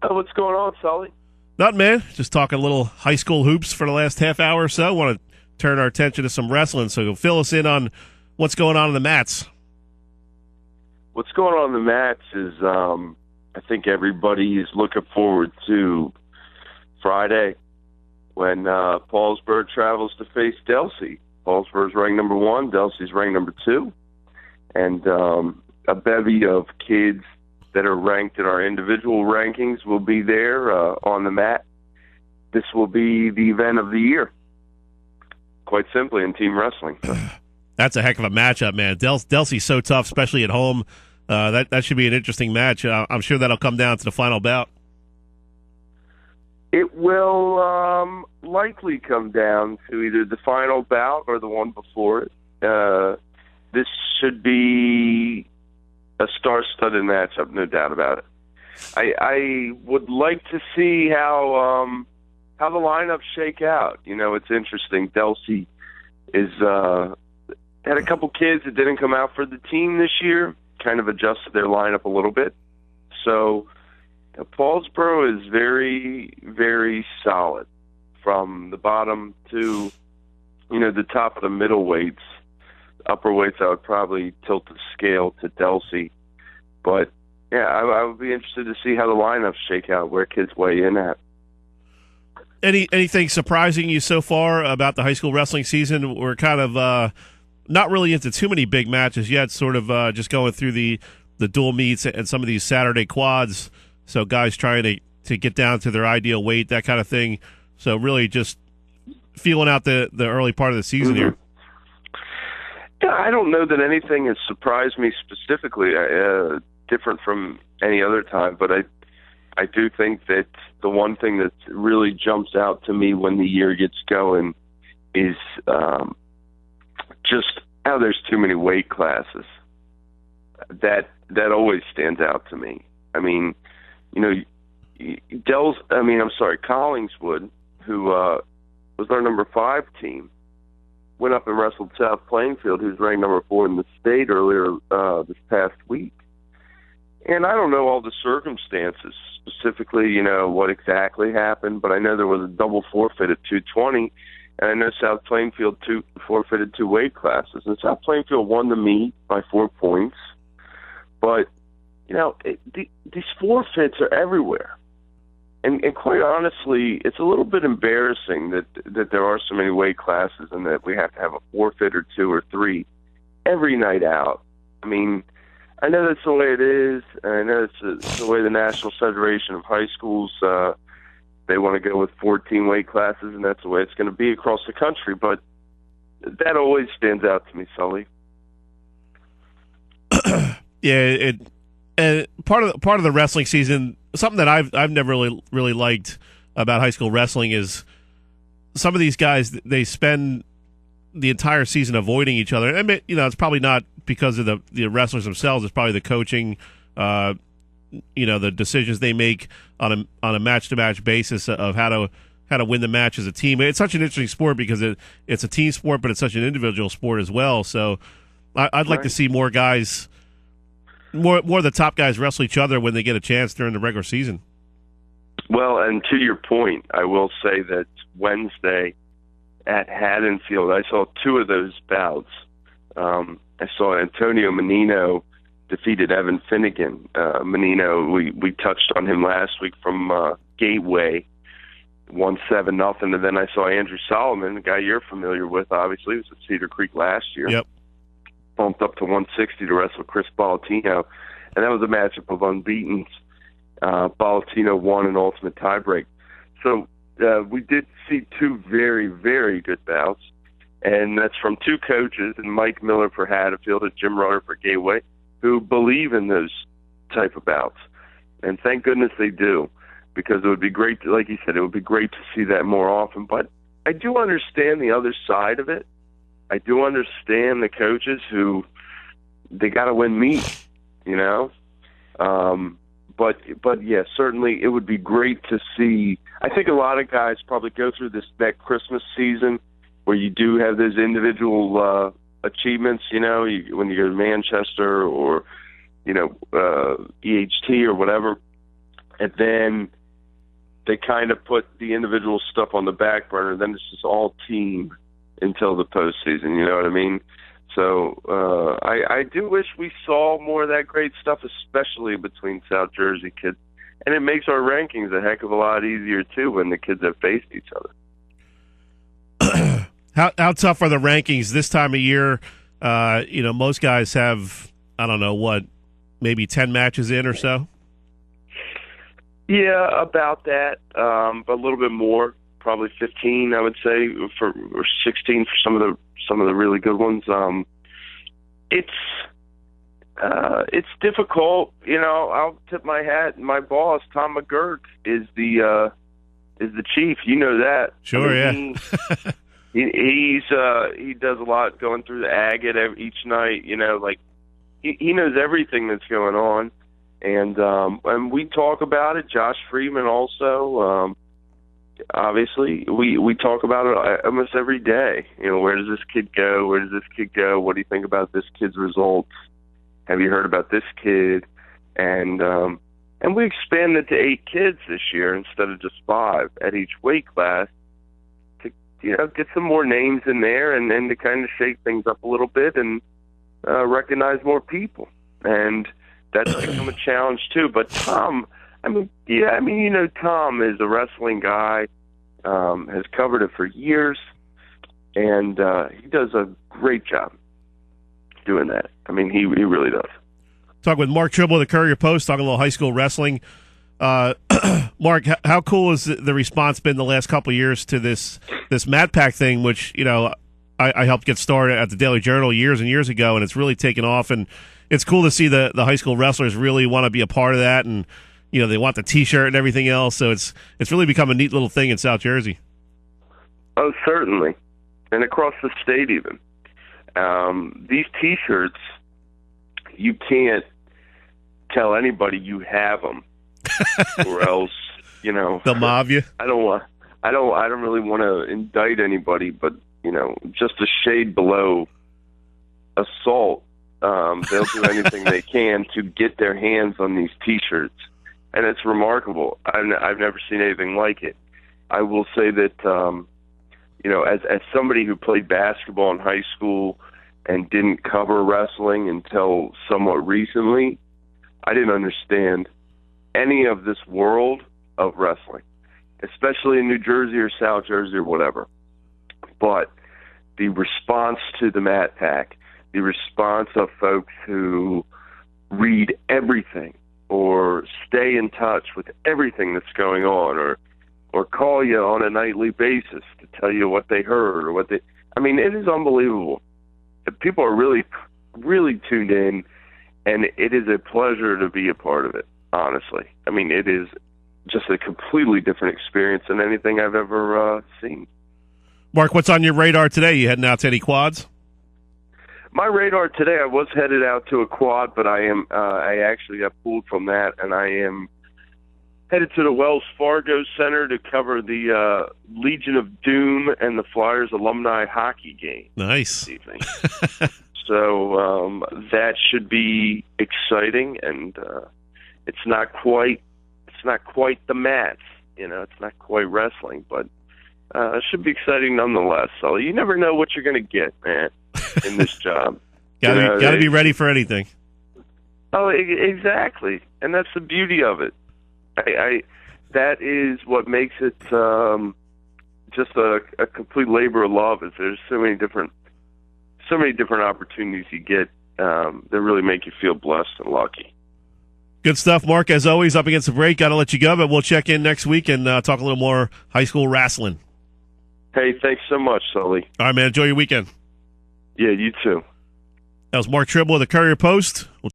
Oh, what's going on, Sully? Nothing, man. Just talking a little high school hoops for the last half hour or so. Want to turn our attention to some wrestling, so fill us in on what's going on in the mats. What's going on in the mats is I think everybody is looking forward to Friday when Paulsboro travels to face Delsea. Paulsboro's ranked number 1, Delsea's ranked number 2, and a bevy of kids that are ranked in our individual rankings will be there on the mat. This will be the event of the year, quite simply, in team wrestling. That's a heck of a matchup, man. Delsea's so tough, especially at home. That should be an interesting match. I'm sure that'll come down to the final bout. It will likely come down to either the final bout or the one before it. This should be a star-studded matchup, no doubt about it. I would like to see how the lineups shake out. You know, it's interesting. Delsea had a couple kids that didn't come out for the team this year, kind of adjusted their lineup a little bit. So Paulsboro is very, very solid from the bottom to, the top of the middle weights. Upper weights, I would probably tilt the scale to Delsea. But, yeah, I would be interested to see how the lineups shake out, where kids weigh in at. Anything surprising you so far about the high school wrestling season? We're kind of not really into too many big matches yet, sort of just going through the dual meets and some of these Saturday quads. So guys trying to get down to their ideal weight, that kind of thing. So really just feeling out the early part of the season here. Yeah, I don't know that anything has surprised me specifically, different from any other time, but I do think that the one thing that really jumps out to me when the year gets going is just how there's too many weight classes. That always stands out to me. I mean, Collingswood, who was our number 5 team, went up and wrestled South Plainfield, who's ranked number 4 in the state earlier this past week. And I don't know all the circumstances, specifically, what exactly happened, but I know there was a double forfeit at 220, and I know South Plainfield forfeited 2 weight classes. And South Plainfield won the meet by 4 points. But, these forfeits are everywhere. And quite honestly, it's a little bit embarrassing that there are so many weight classes and that we have to have a forfeit or 2 or 3 every night out. I mean, I know that's the way it is, and I know it's the way the National Federation of High Schools, they want to go with 14 weight classes, and that's the way it's going to be across the country. But that always stands out to me, Sully. Yeah, and part of the wrestling season, something that I've never really liked about high school wrestling is some of these guys, they spend the entire season avoiding each other. I mean, it's probably not because of the wrestlers themselves. It's probably the coaching, the decisions they make on a match-to-match basis of how to win the match as a team. It's such an interesting sport because it's a team sport, but it's such an individual sport as well. So I'd like to see more guys. More of the top guys wrestle each other when they get a chance during the regular season. Well, and to your point, I will say that Wednesday at Haddonfield, I saw 2 of those bouts. I saw Antonio Menino defeated Evan Finnegan. Menino, we touched on him last week from Gateway, 1-7-0, and then I saw Andrew Solomon, a guy you're familiar with, obviously, he was at Cedar Creek last year. Yep. Bumped up to 160 to wrestle Chris Ballatino, and that was a matchup of unbeatens. Ballatino won an ultimate tiebreak. So we did see 2 very, very good bouts, and that's from 2 coaches, and Mike Miller for Haddonfield and Jim Rudder for Gateway, who believe in those type of bouts. And thank goodness they do, because it would be great, like you said, it would be great to see that more often. But I do understand the other side of it. I do understand the coaches who they got to win meet, But yeah, certainly it would be great to see. I think a lot of guys probably go through that Christmas season where you do have those individual achievements. When you go to Manchester or EHT or whatever, and then they kind of put the individual stuff on the back burner. Then it's just all team until the postseason. You know what I mean? So I do wish we saw more of that great stuff, especially between South Jersey kids. And it makes our rankings a heck of a lot easier, too, when the kids have faced each other. How tough are the rankings this time of year? Most guys have, I don't know, maybe 10 matches in or so? Yeah, about that, but a little bit more, probably 15, I would say, or 16 for some of the really good ones. It's difficult. I'll tip my hat. My boss, Tom McGurk, is the chief. You know that. Sure, yeah. He does a lot going through the agate each night. He knows everything that's going on, and we talk about it. Josh Freeman also. Obviously, we talk about it almost every day. Where does this kid go? Where does this kid go? What do you think about this kid's results? Have you heard about this kid? And we expanded to 8 kids this year instead of just 5 at each weight class to get some more names in there and then to kind of shake things up a little bit and recognize more people. And that's become a challenge too. But Tom, Tom is a wrestling guy, has covered it for years, and he does a great job doing that. He really does. Talk with Mark Trible of the Courier-Post, talking a little high school wrestling. Mark, how cool has the response been the last couple of years to this Mat Pack thing, which I helped get started at the Daily Journal years and years ago, and it's really taken off. And it's cool to see the high school wrestlers really want to be a part of that, and they want the T-shirt and everything else. So it's really become a neat little thing in South Jersey. Oh, certainly, and across the state even. These T-shirts, you can't tell anybody you have them, or else they'll mob you. I don't really want to indict anybody, but just a shade below assault, they'll do anything they can to get their hands on these T-shirts, and it's remarkable. I've never seen anything like it. I will say that as somebody who played basketball in high school and didn't cover wrestling until somewhat recently, I didn't understand any of this world of wrestling, especially in New Jersey or South Jersey or whatever. But the response to the Mat Pack, the response of folks who read everything or stay in touch with everything that's going on, or call you on a nightly basis to tell you what they heard or it is unbelievable. People are really, really tuned in, and it is a pleasure to be a part of it, honestly. It is just a completely different experience than anything I've ever seen. Mark, what's on your radar today? You heading out to any quads? My radar today, I was headed out to a quad, but I actually got pulled from that, and I am headed to the Wells Fargo Center to cover the Legion of Doom and the Flyers alumni hockey game. Nice. This evening. So that should be exciting, and it's not quite the Mats. It's not quite wrestling, but it should be exciting nonetheless. So you never know what you're going to get, man, in this job. Gotta be ready for anything. Oh, exactly, and that's the beauty of it. That is what makes it just a complete labor of love. Is there's so many different opportunities you get that really make you feel blessed and lucky. Good stuff, Mark. As always, up against the break. Got to let you go, but we'll check in next week and talk a little more high school wrestling. Hey, thanks so much, Sully. All right, man. Enjoy your weekend. Yeah, you too. That was Mark Trible of the Courier-Post.